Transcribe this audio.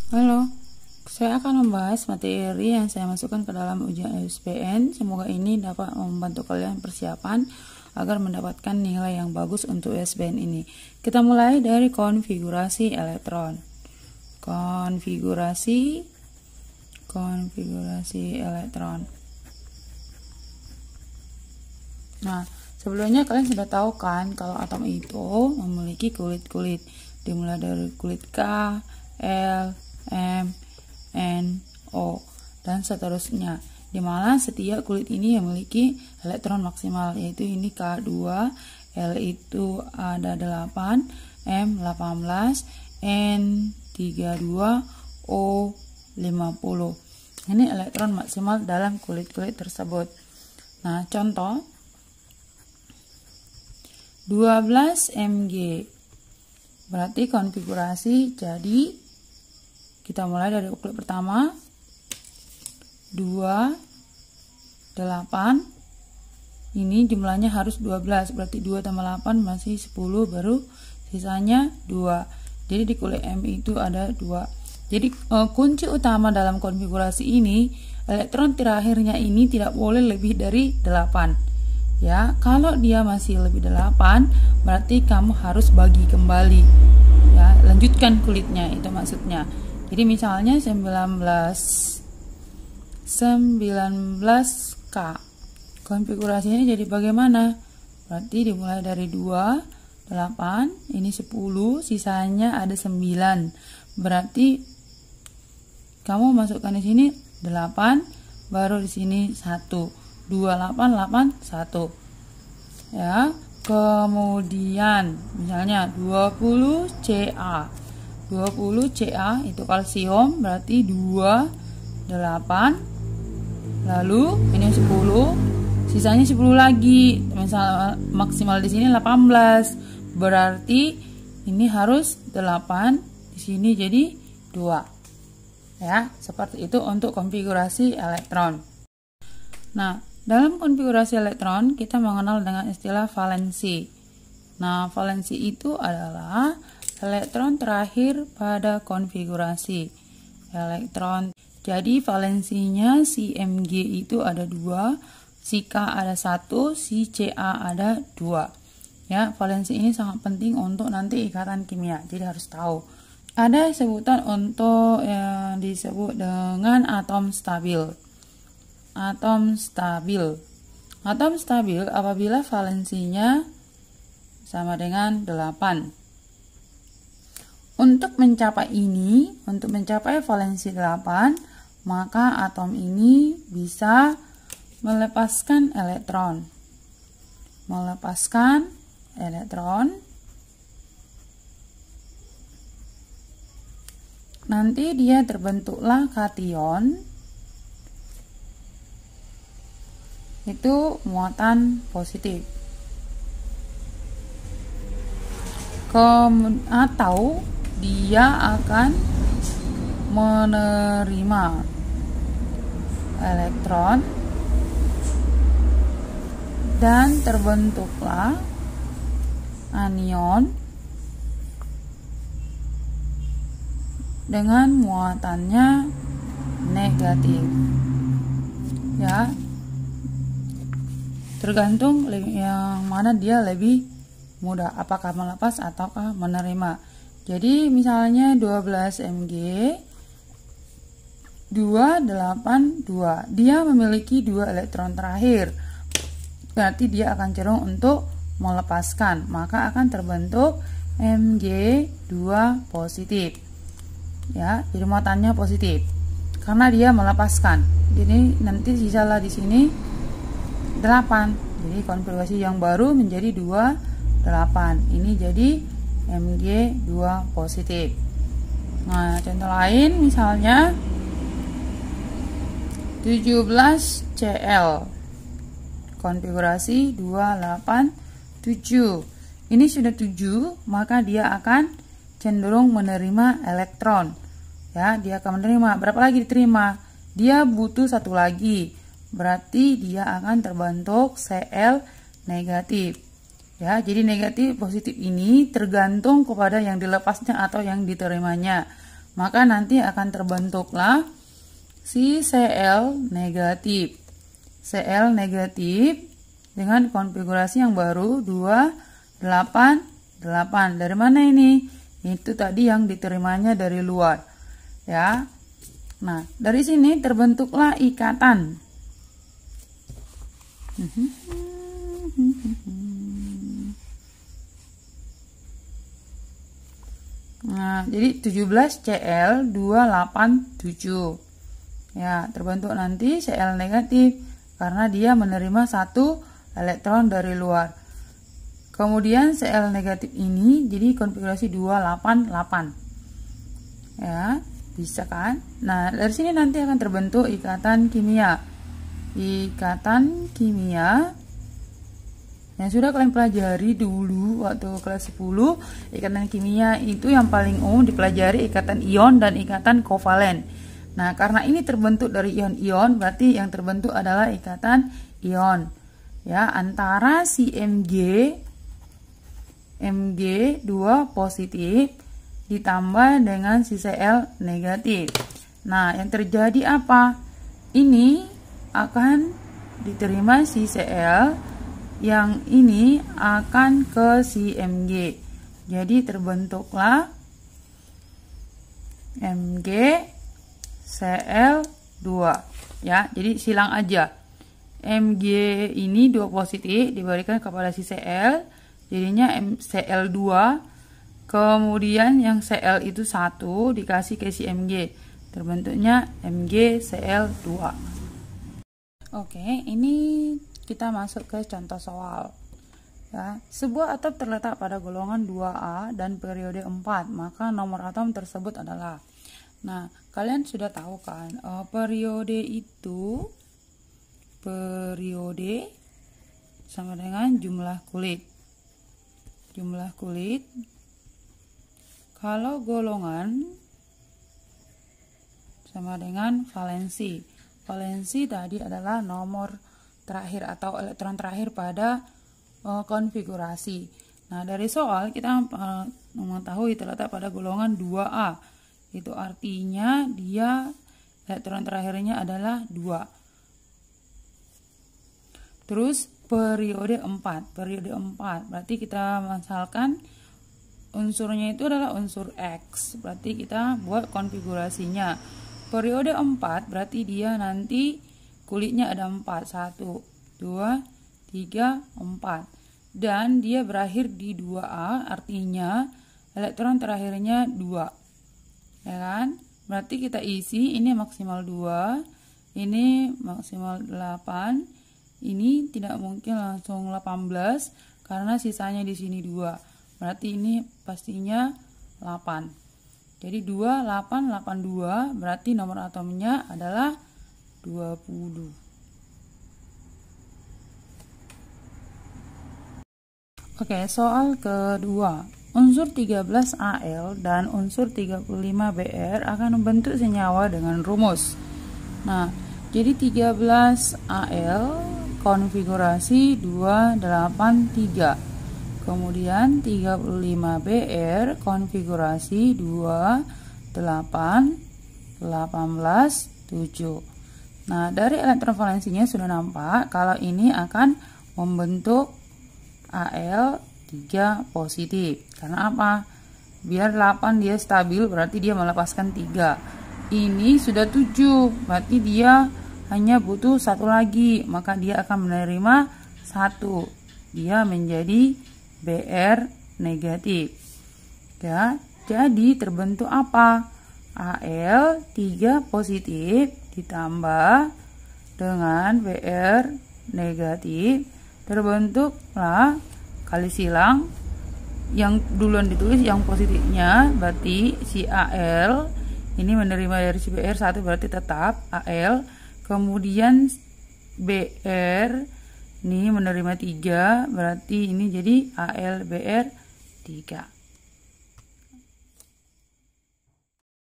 Halo, saya akan membahas materi yang saya masukkan ke dalam ujian SBN. Semoga ini dapat membantu kalian persiapan agar mendapatkan nilai yang bagus untuk SBN ini. Kita mulai dari konfigurasi elektron. Konfigurasi elektron. Nah, sebelumnya kalian sudah tahu kan kalau atom itu memiliki kulit-kulit, dimulai dari kulit K, L, M, N, O, dan seterusnya, dimana setiap kulit ini memiliki elektron maksimal, yaitu ini K2, L itu ada 8, M 18, N 32, O 50. Ini elektron maksimal dalam kulit-kulit tersebut. Nah, contoh 12 Mg, berarti konfigurasi, jadi kita mulai dari kulit pertama 2, 8, ini jumlahnya harus 12, berarti 2 tambah 8 masih 10, baru sisanya 2. Jadi di kulit M itu ada 2. Jadi kunci utama dalam konfigurasi ini, elektron terakhirnya ini tidak boleh lebih dari 8. Ya, kalau dia masih lebih 8, berarti kamu harus bagi kembali. Ya, lanjutkan kulitnya, itu maksudnya. Jadi misalnya 19K. Konfigurasinya jadi bagaimana? Berarti dimulai dari 2, 8, ini 10, sisanya ada 9. Berarti kamu masukkan di sini 8, baru di sini 1. 2, 8, 8, 1. Ya, kemudian misalnya 20 Ca. 20 Ca itu kalsium, berarti 2, 8, lalu ini 10, sisanya 10 lagi. Misal maksimal di sini 18, berarti ini harus 8, di sini jadi 2. Ya, seperti itu untuk konfigurasi elektron. Nah, dalam konfigurasi elektron kita mengenal dengan istilah valensi. Nah, valensi itu adalah elektron terakhir pada konfigurasi elektron. Jadi valensinya si Mg itu ada 2, si K ada 1, si Ca ada 2. Ya, valensi ini sangat penting untuk nanti ikatan kimia. Jadi harus tahu. Ada sebutan untuk yang disebut dengan atom stabil. Atom stabil. Atom stabil apabila valensinya sama dengan 8. Untuk mencapai ini, untuk mencapai valensi 8, maka atom ini bisa melepaskan elektron. Melepaskan elektron. Nanti dia terbentuklah kation. Itu muatan positif. Atau dia akan menerima elektron dan terbentuklah anion dengan muatannya negatif. Ya, tergantung yang mana dia lebih mudah, apakah melepas ataukah menerima. Jadi misalnya 12 Mg 282, dia memiliki 2 elektron terakhir, berarti dia akan cenderung untuk melepaskan, maka akan terbentuk Mg2 positif. Ya, jadi muatannya positif karena dia melepaskan. Jadi nanti sisalah di sini 8. Jadi konfigurasi yang baru menjadi 2, 8. Ini jadi Mg2 positif. Nah, contoh lain misalnya 17 Cl. Konfigurasi 287. Ini sudah 7, maka dia akan cenderung menerima elektron. Ya, dia akan menerima. Berapa lagi diterima? Dia butuh 1 lagi. Berarti dia akan terbentuk Cl negatif. Ya, jadi negatif positif ini tergantung kepada yang dilepasnya atau yang diterimanya. maka nanti akan terbentuklah si Cl negatif. Cl negatif dengan konfigurasi yang baru 2, 8, 8. Dari mana ini? Itu tadi yang diterimanya dari luar. Ya. Nah, dari sini terbentuklah ikatan. Nah, jadi 17Cl287. Ya, terbentuk nanti Cl negatif karena dia menerima 1 elektron dari luar. Kemudian Cl negatif ini jadi konfigurasi 288. Ya, bisa kan? Nah, dari sini nanti akan terbentuk ikatan kimia. Ikatan kimia yang sudah kalian pelajari dulu waktu kelas 10. Ikatan kimia itu yang paling umum dipelajari ikatan ion dan ikatan kovalen. Nah, karena ini terbentuk dari ion-ion, berarti yang terbentuk adalah ikatan ion. Ya, antara si Mg 2 positif ditambah dengan si Cl negatif. Nah, yang terjadi apa? Ini akan diterima si Cl, yang ini akan ke si Mg. Jadi terbentuklah Mg Cl2. Ya, jadi silang aja. Mg ini 2 positif diberikan kepada si Cl, jadinya Cl2. Kemudian yang Cl itu 1 dikasih ke si Mg, terbentuknya MgCl2. Oke, ini kita masuk ke contoh soal. Ya, sebuah atom terletak pada golongan 2A dan periode 4, maka nomor atom tersebut adalah. Nah, kalian sudah tahu kan, periode sama dengan jumlah kulit. Jumlah kulit. Kalau golongan sama dengan valensi. Valensi tadi adalah nomor terakhir atau elektron terakhir pada konfigurasi. Nah, dari soal kita mengetahui terletak pada golongan 2A. Itu artinya dia elektron terakhirnya adalah 2. Terus periode 4. Periode 4 berarti kita misalkan unsurnya itu adalah unsur X. Berarti kita buat konfigurasinya. Periode 4 berarti dia nanti kulitnya ada 4. 1, 2, 3, 4. Dan dia berakhir di 2A, artinya elektron terakhirnya 2. Ya kan? Berarti kita isi, ini maksimal 2, ini maksimal 8, ini tidak mungkin langsung 18 karena sisanya di sini 2. Berarti ini pastinya 8. Jadi 2, 8, 82 berarti nomor atomnya adalah 20. Oke, soal kedua. Unsur 13Al dan unsur 35Br akan membentuk senyawa dengan rumus. Nah, jadi 13Al konfigurasi 283. Kemudian 35Br konfigurasi 28, 18, 7. Nah, dari elektron valensinya sudah nampak kalau ini akan membentuk Al3 positif. Karena apa? Biar 8 dia stabil, berarti dia melepaskan 3. Ini sudah 7, berarti dia hanya butuh 1 lagi, maka dia akan menerima 1. Dia menjadi Br negatif. Ya, jadi terbentuk apa? Al3 positif ditambah dengan Br negatif, terbentuklah kali silang. Yang duluan ditulis yang positifnya, berarti si Al ini menerima dari si Br 1, berarti tetap Al. Kemudian Br ini menerima 3, berarti ini jadi AlBr 3.